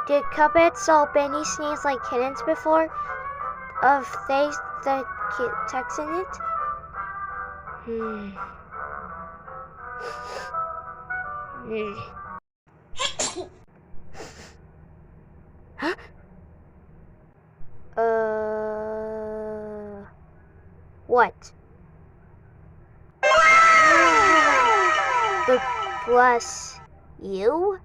Did Cuphead saw Bendy sneeze like kittens before? Of they the text in it? Huh? What? But bless you?